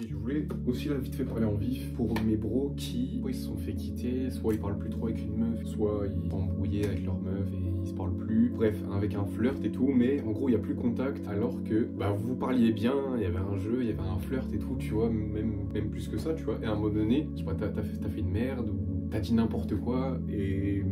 Je voulais aussi là vite fait parler en vif pour mes bros qui soit ils se sont fait quitter, soit ils parlent plus trop avec une meuf, soit ils sont embrouillés avec leur meuf et ils se parlent plus. Bref, avec un flirt et tout, mais en gros il n'y a plus contact alors que bah, vous parliez bien, il y avait un jeu, il y avait un flirt et tout, tu vois, même plus que ça, tu vois. Et à un moment donné, je sais pas, t'as fait une merde ou t'as dit n'importe quoi et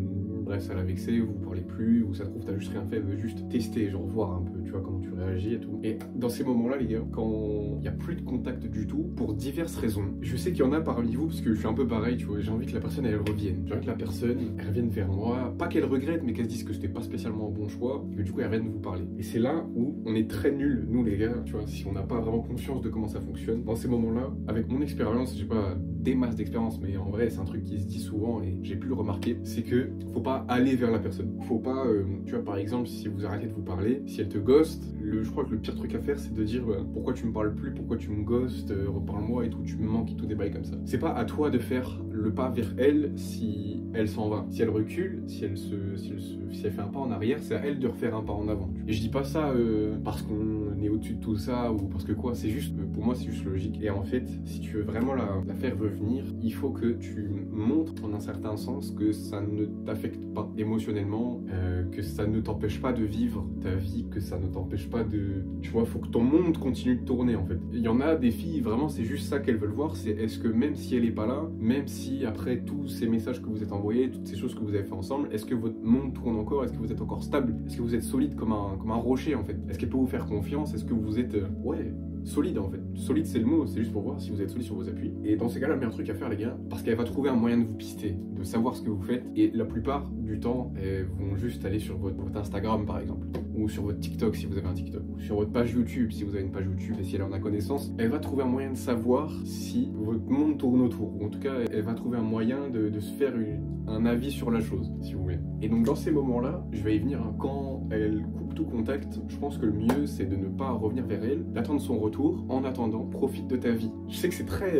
bref, ça l'a vexé, vous parlez plus, ou ça se trouve, t'as juste rien fait, elle veut juste tester, genre voir un peu, tu vois, comment tu réagis et tout. Et dans ces moments-là, les gars, quand il n'y a plus de contact du tout, pour diverses raisons, je sais qu'il y en a parmi vous, parce que je suis un peu pareil, tu vois, j'ai envie que la personne, elle revienne. J'ai envie que la personne, elle revienne vers moi, pas qu'elle regrette, mais qu'elle se dise que c'était pas spécialement un bon choix, et que du coup, elle revienne vous parler. Et c'est là où on est très nuls, nous, les gars, tu vois, si on n'a pas vraiment conscience de comment ça fonctionne. Dans ces moments-là, avec mon expérience, j'ai pas des masses d'expérience, mais en vrai, c'est un truc qui se dit souvent, et j'ai pu le remarquer, c'est que faut pas aller vers la personne. Faut pas, tu vois, par exemple, si vous arrêtez de vous parler, si elle te ghost, je crois que le pire truc à faire, c'est de dire pourquoi tu me parles plus, pourquoi tu me ghostes, reparle-moi et tout, tu me manques et tout, des bails comme ça. C'est pas à toi de faire le pas vers elle si elle s'en va. Si elle recule, si elle fait un pas en arrière, c'est à elle de refaire un pas en avant. Et je dis pas ça parce qu'on est au-dessus de tout ça ou parce que quoi, c'est juste, pour moi, c'est juste logique. Et en fait, si tu veux vraiment la faire revenir, il faut que tu montres en un certain sens que ça ne t'affecte pas émotionnellement, que ça ne t'empêche pas de vivre ta vie, que ça ne t'empêche pas de... Tu vois, faut que ton monde continue de tourner en fait. Il y en a des filles, vraiment, c'est juste ça qu'elles veulent voir, c'est est-ce que même si elle est pas là, même si après tous ces messages que vous êtes envoyés, toutes ces choses que vous avez fait ensemble, est-ce que votre monde tourne encore, est-ce que vous êtes encore stable, est-ce que vous êtes solide comme un rocher en fait, est-ce qu'elle peut vous faire confiance, est-ce que vous êtes... ouais, solide en fait. Solide c'est le mot, c'est juste pour voir si vous êtes solide sur vos appuis. Et dans ces cas-là, le meilleur truc à faire les gars, parce qu'elle va trouver un moyen de vous pister, de savoir ce que vous faites. Et la plupart du temps, elles vont juste aller sur votre Instagram par exemple, ou sur votre TikTok si vous avez un TikTok, ou sur votre page YouTube si vous avez une page YouTube et si elle en a connaissance. Elle va trouver un moyen de savoir si votre monde tourne autour. Ou en tout cas, elle va trouver un moyen de se faire un avis sur la chose, si vous voulez. Et donc dans ces moments-là, je vais y venir, hein, quand elle coupe tout contact, je pense que le mieux c'est de ne pas revenir vers elle, d'attendre son retour. En attendant, profite de ta vie. Je sais que c'est très,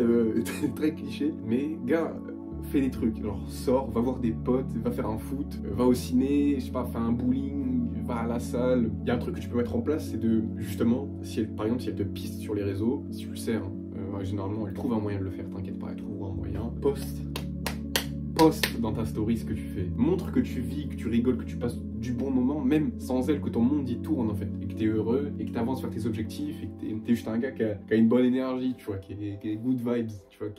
très cliché, mais gars, fais des trucs. Genre sors, va voir des potes, va faire un foot, va au ciné, je sais pas, fais un bowling, va à la salle. Il y a un truc que tu peux mettre en place, c'est de justement, si elle, par exemple, si elle te piste sur les réseaux, si tu le sais, hein, généralement elle trouve un moyen de le faire, t'inquiète pas, elle trouvera un moyen. Poste dans ta story ce que tu fais. Montre que tu vis, que tu rigoles, que tu passes du bon moment, même sans elle, que ton monde y tourne en fait, et que t'es heureux, et que t'avances vers tes objectifs, et que t'es juste un gars qui a une bonne énergie, tu vois, qui a good vibes, tu vois,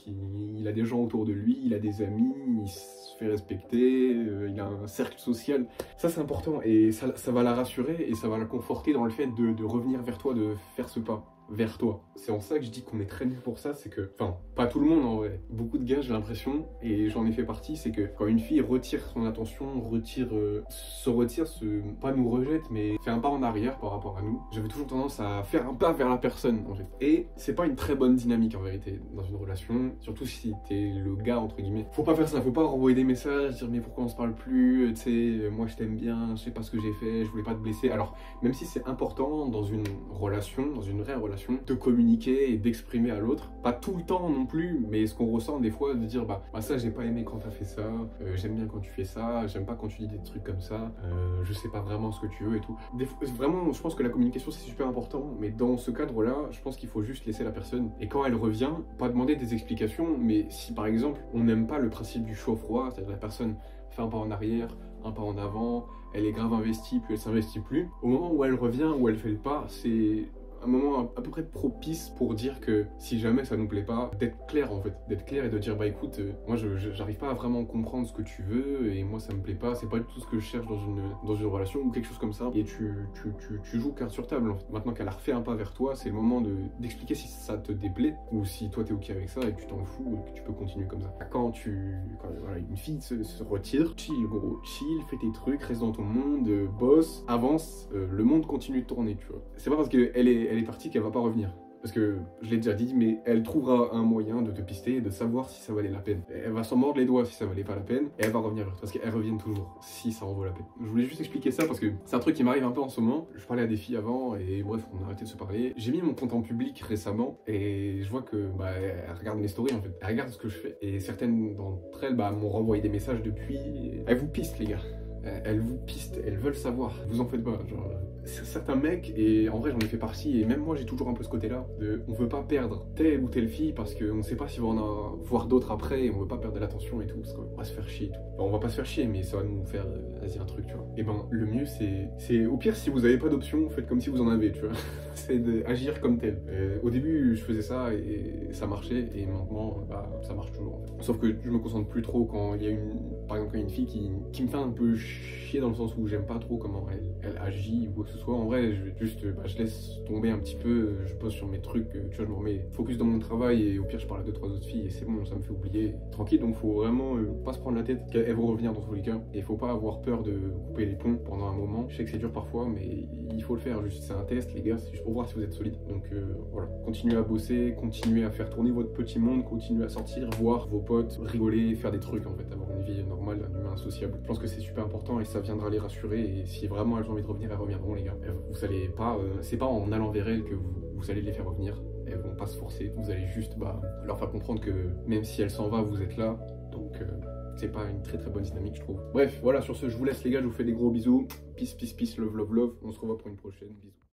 il a des gens autour de lui, il a des amis, il se fait respecter, il a un cercle social. Ça c'est important, et ça va la rassurer, et ça va la conforter dans le fait de revenir vers toi, de faire ce pas vers toi. C'est en ça que je dis qu'on est très nul pour ça, c'est que, enfin, pas tout le monde en vrai, beaucoup de gars j'ai l'impression, et j'en ai fait partie, c'est que quand une fille retire son attention, pas nous rejette, mais fait un pas en arrière par rapport à nous, j'avais toujours tendance à faire un pas vers la personne en fait. Et c'est pas une très bonne dynamique en vérité dans une relation, surtout si t'es le gars entre guillemets. Faut pas faire ça, faut pas renvoyer des messages, dire mais pourquoi on se parle plus, tu sais, moi je t'aime bien, je sais pas ce que j'ai fait, je voulais pas te blesser. Alors, même si c'est important dans une relation, dans une vraie relation, de communiquer et d'exprimer à l'autre, pas tout le temps non plus, mais ce qu'on ressent des fois, de dire bah ça j'ai pas aimé quand t'as fait ça, j'aime bien quand tu fais ça, j'aime pas quand tu dis des trucs comme ça, je sais pas vraiment ce que tu veux et tout. Vraiment, je pense que la communication c'est super important, mais dans ce cadre-là, je pense qu'il faut juste laisser la personne, et quand elle revient, pas demander des explications, mais si par exemple on n'aime pas le principe du chaud-froid, c'est-à-dire la personne fait un pas en arrière, un pas en avant, elle est grave investie, puis elle s'investit plus, au moment où elle revient, où elle fait le pas, c'est un moment à peu près propice pour dire que si jamais ça nous plaît pas, d'être clair en fait, d'être clair et de dire bah écoute, moi j'arrive pas à vraiment comprendre ce que tu veux et moi ça me plaît pas, c'est pas du tout ce que je cherche dans une relation ou quelque chose comme ça, et tu joues carte sur table en fait. Maintenant qu'elle a refait un pas vers toi, c'est le moment d'expliquer si ça te déplaît ou si toi t'es ok avec ça et que tu t'en fous et que tu peux continuer comme ça. Quand voilà, une fille se retire, chill gros, chill, fais tes trucs, reste dans ton monde, bosse, avance, le monde continue de tourner, tu vois. C'est pas parce qu'elle est partie qu'elle va pas revenir. Parce que je l'ai déjà dit, mais elle trouvera un moyen de te pister et de savoir si ça valait la peine. Elle va s'en mordre les doigts si ça valait pas la peine, et elle va revenir vers toi, parce qu'elles reviennent toujours si ça en vaut la peine. Je voulais juste expliquer ça parce que c'est un truc qui m'arrive un peu en ce moment. Je parlais à des filles avant, et bref, on a arrêté de se parler. J'ai mis mon compte en public récemment, et je vois que bah, elle regarde mes stories en fait. Elle regarde ce que je fais, et certaines d'entre elles m'ont renvoyé des messages depuis. Elles vous pistent les gars. elles vous pistent, elles veulent savoir. Vous en faites pas. Genre, certains mecs, et en vrai j'en ai fait partie, et même moi j'ai toujours un peu ce côté-là, de on veut pas perdre telle ou telle fille parce qu'on sait pas si on va en voir d'autres après, et on veut pas perdre de l'attention et tout, parce qu'on va se faire chier et tout. Enfin, on va pas se faire chier, mais ça va nous faire, vas-y, un truc, tu vois. Et ben, le mieux c'est, au pire, si vous avez pas d'option, faites comme si vous en avez, tu vois. C'est d'agir comme tel. Au début, je faisais ça et ça marchait, et maintenant, bah, ça marche toujours, en fait. Sauf que je me concentre plus trop quand il y a par exemple, quand il y a une fille qui me fait un peu chier dans le sens où j'aime pas trop comment elle agit ou quoi que ce soit. En vrai, je vais juste, je laisse tomber un petit peu, je pose sur mes trucs, tu vois, je me remets focus dans mon travail, et au pire, je parle à 2-3 autres filles et c'est bon, ça me fait oublier. Tranquille, donc faut vraiment pas se prendre la tête, qu'elles vont revenir dans tous les cas, et faut pas avoir peur de couper les ponts pendant un moment. Je sais que c'est dur parfois, mais il faut le faire, juste c'est un test, les gars, c'est juste pour voir si vous êtes solide. Donc voilà, continuez à bosser, continuez à faire tourner votre petit monde, continuez à sortir, voir vos potes, rigoler, faire des trucs en fait, avoir une vie normale, un humain sociable. Je pense que c'est super important et ça viendra les rassurer, et si vraiment elles ont envie de revenir, elles reviendront, les gars. Vous allez pas, c'est pas en allant vers elles que vous allez les faire revenir, elles vont pas se forcer, vous allez juste leur faire comprendre que même si elle s'en va, vous êtes là, donc c'est pas une très bonne dynamique, je trouve. Bref, voilà, sur ce, je vous laisse les gars, je vous fais des gros bisous, peace, peace, peace, love, love, love, on se revoit pour une prochaine, bisous.